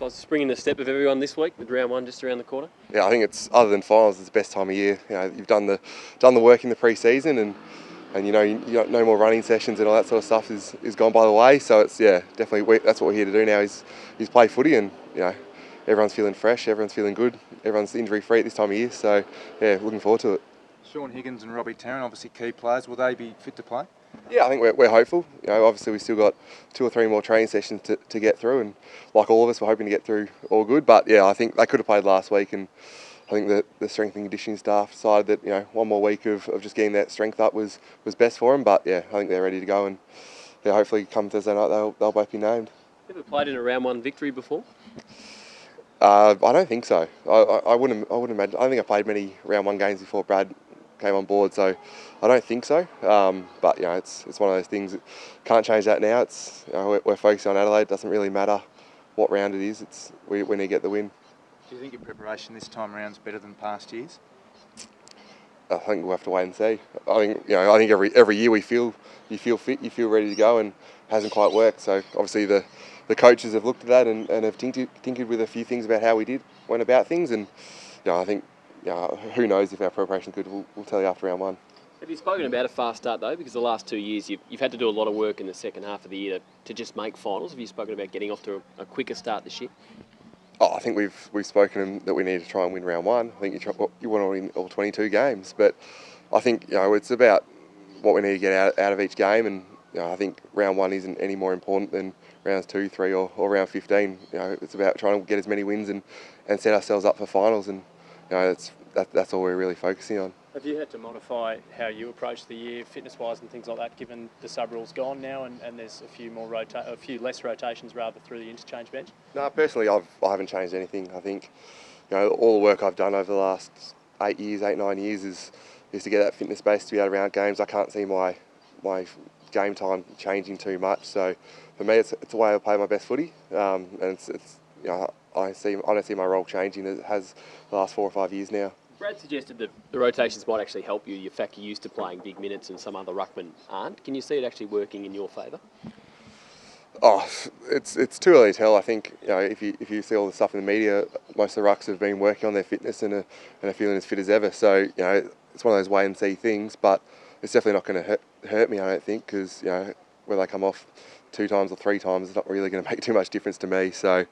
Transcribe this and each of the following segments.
I was springing the step of everyone this week with round one just around the corner. Yeah, I think it's, other than finals, it's the best time of year. You've done the work in the pre-season, and you no more running sessions and all that sort of stuff is gone by the way. So it's definitely that's what we're here to do now is play footy, and everyone's feeling fresh, everyone's feeling good, everyone's injury free at this time of year. So looking forward to it. Shaun Higgins and Robbie Tarrant, obviously key players. Will they be fit to play? Yeah, I think we're hopeful. Obviously we've still got 2 or 3 more training sessions to get through, and like all of us, we're hoping to get through all good. But I think they could have played last week, and I think that the strength and conditioning staff decided that 1 more week of just getting that strength up was best for them. But I think they're ready to go, and hopefully come Thursday night they'll both be named. Ever played in a round one victory before? I don't think so. I wouldn't imagine. I don't think I played many round one games before Brad came on board, so I don't think so. But it's one of those things that can't change that now. It's we're focusing on Adelaide. It doesn't really matter what round it is. We need to get the win. Do you think your preparation this time around is better than past years? I think we'll have to wait and see. I think every year you feel fit, you feel ready to go, and it hasn't quite worked. So obviously the coaches have looked at that and have tinkered with a few things about how we went about things, and I think who knows if our preparation's good. We'll tell you after round one. Have you spoken about a fast start though? Because the last 2 years you've had to do a lot of work in the second half of the year to just make finals. Have you spoken about getting off to a quicker start this year? I think we've spoken that we need to try and win round one. I think you want to win all 22 games, but I think it's about what we need to get out of each game, and I think round one isn't any more important than rounds 2, 3, or round 15. It's about trying to get as many wins and set ourselves up for finals, and that's all we're really focusing on. Have you had to modify how you approach the year, fitness-wise and things like that, given the sub rule's gone now and there's a few less rotations rather through the interchange bench? No, personally, I haven't changed anything. I think all the work I've done over the last 8, 9 years is to get that fitness base to be able to round games. I can't see my game time changing too much. So for me, it's a way I play my best footy, and it's I don't see my role changing as it has the last 4 or 5 years now. Brad suggested that the rotations might actually help you. The fact you're used to playing big minutes and some other ruckmen aren't. Can you see it actually working in your favour? Oh, it's too early to tell. I think if you see all the stuff in the media, most of the rucks have been working on their fitness and are feeling as fit as ever. So it's one of those wait and see things, but it's definitely not going to hurt me. I don't think, because whether they come off 2 times or 3 times, it's not really going to make too much difference to me. So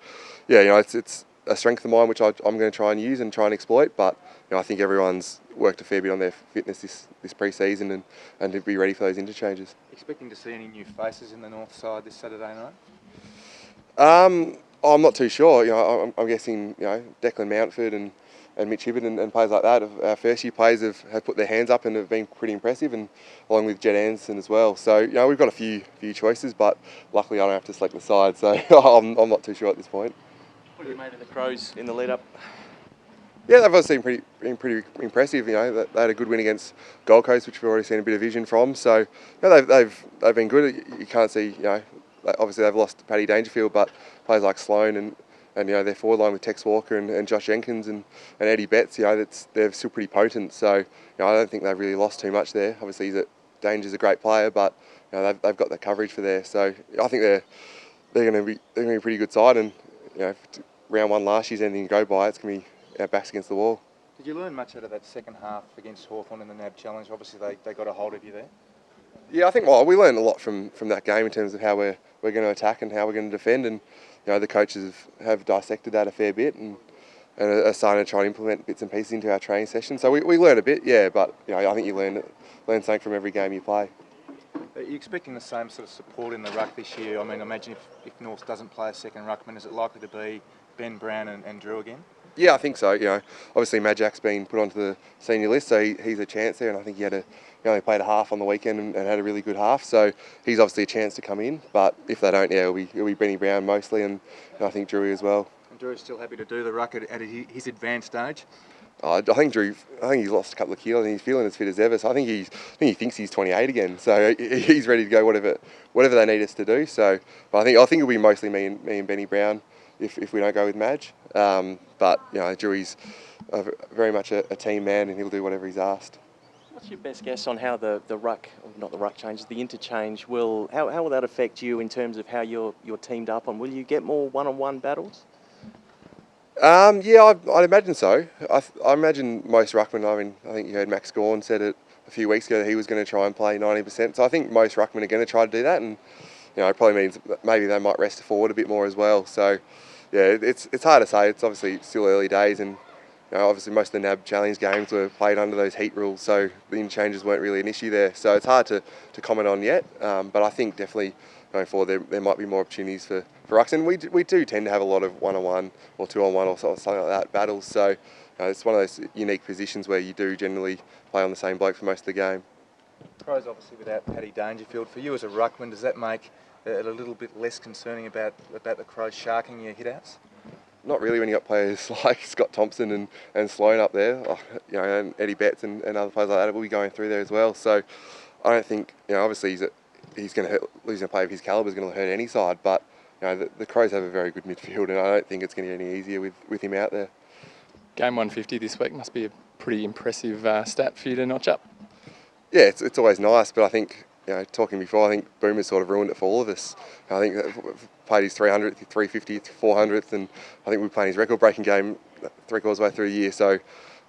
it's a strength of mine which I'm going to try and use and try and exploit. But I think everyone's worked a fair bit on their fitness this pre-season and to be ready for those interchanges. Expecting to see any new faces in the north side this Saturday night? I'm not too sure. I'm guessing Declan Mountford and Mitch Hibberd and players like that. Our first year players have put their hands up and have been pretty impressive, and along with Jed Anderson as well. So we've got a few choices, but luckily I don't have to select the side, so I'm not too sure at this point. What have you made of the Crows in the lead up? Yeah, they've obviously been pretty impressive. They had a good win against Gold Coast, which we've already seen a bit of vision from. So they've been good. You can't see obviously they've lost Paddy Dangerfield, but players like Sloan and their forward line with Tex Walker and Josh Jenkins and Eddie Betts, they're still pretty potent. So I don't think they've really lost too much there. Obviously Danger's a great player, but they've got the coverage for there. So I think they're going to be a pretty good side. And round one last year's anything to go by, it's going to be our backs against the wall. Did you learn much out of that second half against Hawthorn in the NAB Challenge? Obviously they got a hold of you there. Yeah, I think we learned a lot from that game in terms of how we're going to attack and how we're going to defend, and the coaches have dissected that a fair bit and are starting to try and implement bits and pieces into our training session. So we learn a bit, but I think you learn something from every game you play. Are you expecting the same sort of support in the ruck this year? I mean, imagine if North doesn't play a second ruckman, is it likely to be Ben Brown and Drew again? Yeah, I think so. Obviously Majac's been put onto the senior list, so he's a chance there, and I think he only played a half on the weekend and had a really good half, so he's obviously a chance to come in. But if they don't, it'll be Benny Brown mostly, and I think Drewy as well. And Drew's still happy to do the ruck at his advanced age? I think he's lost a couple of kilos and he's feeling as fit as ever. So I think he thinks he's 28 again. So he's ready to go whatever they need us to do. So but I think it'll be mostly me and Benny Brown if we don't go with Madge. But Drew's very much a team man, and he'll do whatever he's asked. What's your best guess on how the interchange will, how will that affect you in terms of how you're teamed up on? Will you get more one-on-one battles? Yeah, I'd imagine so. I imagine most ruckmen. I mean, I think you heard Max Gawn said it a few weeks ago that he was going to try and play 90%. So I think most ruckmen are going to try to do that, and it probably means that maybe they might rest forward a bit more as well. So yeah, it's hard to say. It's obviously still early days, and obviously most of the NAB Challenge games were played under those heat rules, so the interchanges weren't really an issue there. So it's hard to comment on yet, but I think definitely going forward there might be more opportunities for rucks. And we do tend to have a lot of one-on-one or two-on-one or something like that battles. So it's one of those unique positions where you do generally play on the same bloke for most of the game. Crows obviously without Paddy Dangerfield. For you as a ruckman, does that make it a little bit less concerning about the Crows sharking your hit-outs? Not really when you got players like Scott Thompson and Sloan up there, and Eddie Betts and other players like that will be going through there as well. So I don't think, obviously he's going to losing a player of his calibre is going to hurt any side, but the Crows have a very good midfield, and I don't think it's going to get any easier with him out there. Game 150 this week must be a pretty impressive stat for you to notch up. Yeah, it's always nice, but I think, talking before, I think Boomer's sort of ruined it for all of us. I think that played his 300th, 350th, 400th, and I think we're playing his record-breaking game 3/4 of the way through the year. So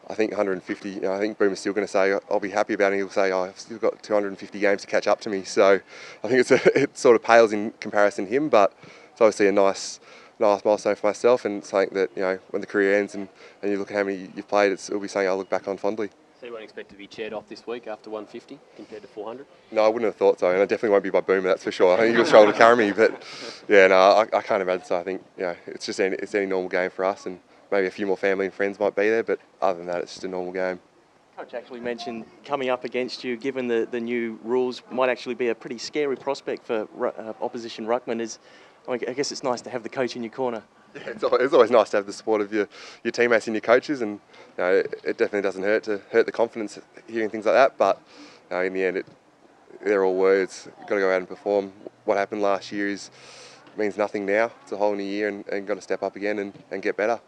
I think 150. I think Boomer's still going to say I'll be happy about it. He'll say I've still got 250 games to catch up to me. So I think it sort of pales in comparison to him, but it's obviously a nice milestone for myself, and something that when the career ends and you look at how many you've played, it'll be something I'll look back on fondly. So you won't expect to be chaired off this week after 150 compared to 400? No, I wouldn't have thought so, and I definitely won't be by Boomer, that's for sure. I think he'll struggle to carry me, but yeah, no, I can't imagine so. I think it's just any normal game for us, and maybe a few more family and friends might be there, but other than that, it's just a normal game. Coach actually mentioned coming up against you, given the new rules, might actually be a pretty scary prospect for opposition ruckmen. I guess it's nice to have the coach in your corner. Yeah, it's always nice to have the support of your teammates and your coaches, and it definitely doesn't hurt the confidence hearing things like that. But in the end, they're all words. You've got to go out and perform. What happened last year means nothing now. It's a whole new year, and got to step up again and get better.